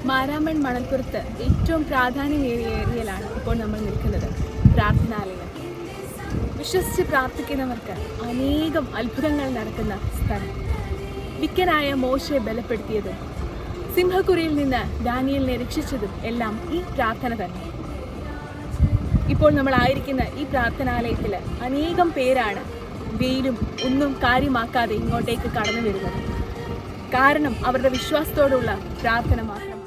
മാരാമൺ മണൽപ്പുറത്ത് ഏറ്റവും പ്രാധാന്യമേറിയ ഏരിയയിലാണ് ഇപ്പോൾ നമ്മൾ നിൽക്കുന്നത്. പ്രാർത്ഥനാലയം. വിശ്വസിച്ച് പ്രാർത്ഥിക്കുന്നവർക്ക് അനേകം അത്ഭുതങ്ങൾ നടക്കുന്ന സ്ഥലം. വിക്കനായ മോശയെ ബലപ്പെടുത്തിയതും സിംഹക്കുരിയിൽ നിന്ന് ദാനിയേലിനെ രക്ഷിച്ചതും എല്ലാം ഈ പ്രാർത്ഥന തന്നെ. ഇപ്പോൾ നമ്മളായിരിക്കുന്ന ഈ പ്രാർത്ഥനാലയത്തിൽ അനേകം പേരാണ് വെയിലും ഒന്നും കാര്യമാക്കാതെ ഇങ്ങോട്ടേക്ക് കടന്നു വരുന്നത്. കാരണം അവരുടെ വിശ്വാസത്തോടുള്ള പ്രാർത്ഥന മാത്രം.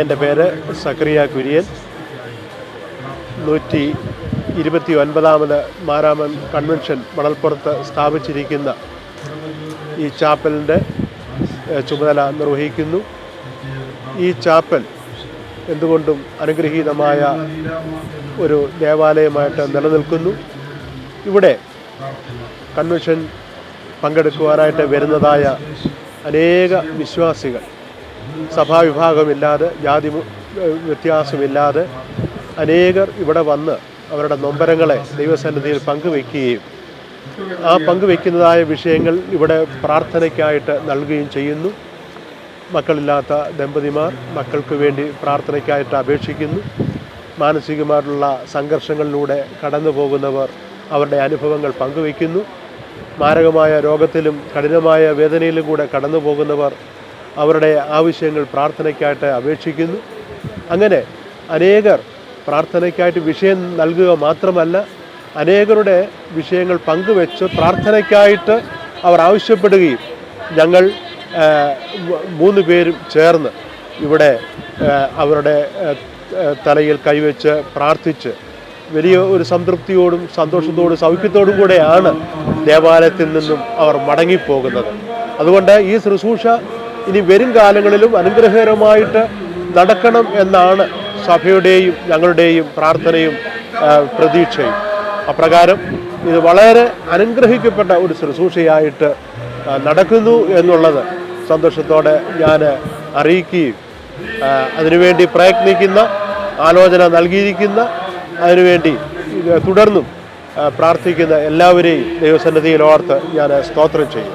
എൻ്റെ പേര് സക്കറിയ കുര്യൻ. 129ാമത് മാരാമൺ കൺവെൻഷൻ മണൽപ്പുറത്ത് സ്ഥാപിച്ചിരിക്കുന്ന ഈ ചാപ്പലിൻ്റെ ചുമതല നിർവഹിക്കുന്നു. ഈ ചാപ്പൽ എന്തുകൊണ്ടും അനുഗ്രഹീതമായ ഒരു ദേവാലയമായിട്ട് നിലനിൽക്കുന്നു. ഇവിടെ കൺവെൻഷൻ പങ്കെടുക്കുവാനായിട്ട് വരുന്നതായ അനേക വിശ്വാസികൾ സഭാവിഭാഗമില്ലാതെ ജാതി വ്യത്യാസമില്ലാതെ അനേകർ ഇവിടെ വന്ന് അവരുടെ നൊമ്പരങ്ങളെ ദൈവസന്നിധിയിൽ പങ്കുവയ്ക്കുകയും ആ പങ്കുവയ്ക്കുന്നതായ വിഷയങ്ങൾ ഇവിടെ പ്രാർത്ഥനയ്ക്കായിട്ട് നൽകുകയും ചെയ്യുന്നു. മക്കളില്ലാത്ത ദമ്പതിമാർ മക്കൾക്ക് വേണ്ടി പ്രാർത്ഥനയ്ക്കായിട്ട് അപേക്ഷിക്കുന്നു. മാനസികമായിട്ടുള്ള സംഘർഷങ്ങളിലൂടെ കടന്നു പോകുന്നവർ അവരുടെ അനുഭവങ്ങൾ പങ്കുവയ്ക്കുന്നു. മാരകമായ രോഗത്തിലും കഠിനമായ വേദനയിലും കൂടെ കടന്നു പോകുന്നവർ അവരുടെ ആവശ്യങ്ങൾ പ്രാർത്ഥനയ്ക്കായിട്ട് അപേക്ഷിക്കുന്നു. അങ്ങനെ അനേകർ പ്രാർത്ഥനയ്ക്കായിട്ട് വിഷയം നൽകുക മാത്രമല്ല, അനേകരുടെ വിഷയങ്ങൾ പങ്കുവെച്ച് പ്രാർത്ഥനയ്ക്കായിട്ട് അവർ ആവശ്യപ്പെടുകയും ഞങ്ങൾ 3 പേരും ചേർന്ന് ഇവിടെ അവരുടെ തലയിൽ കൈവച്ച് പ്രാർത്ഥിച്ച് വലിയ ഒരു സംതൃപ്തിയോടും സന്തോഷത്തോടും സൗഖ്യത്തോടും കൂടെയാണ് ദേവാലയത്തിൽ നിന്നും അവർ മടങ്ങിപ്പോകുന്നത്. അതുകൊണ്ട് ഈ ശുശ്രൂഷ ഇനി വരും കാലങ്ങളിലും അനുഗ്രഹകരമായിട്ട് നടക്കണം എന്നാണ് സഭയുടെയും ഞങ്ങളുടെയും പ്രാർത്ഥനയും പ്രതീക്ഷയും. അപ്രകാരം ഇത് വളരെ അനുഗ്രഹിക്കപ്പെട്ട ഒരു ശുശ്രൂഷയായിട്ട് നടക്കുന്നു എന്നുള്ളത് സന്തോഷത്തോടെ ഞാൻ അറിയിക്കുകയും അതിനുവേണ്ടി പ്രയത്നിക്കുന്ന, ആലോചന നൽകിയിരിക്കുന്ന, അതിനുവേണ്ടി തുടർന്നും പ്രാർത്ഥിക്കുന്ന എല്ലാവരെയും ദൈവസന്നിധിയിൽ ഓർത്ത് ഞാൻ സ്തോത്രം ചെയ്യും.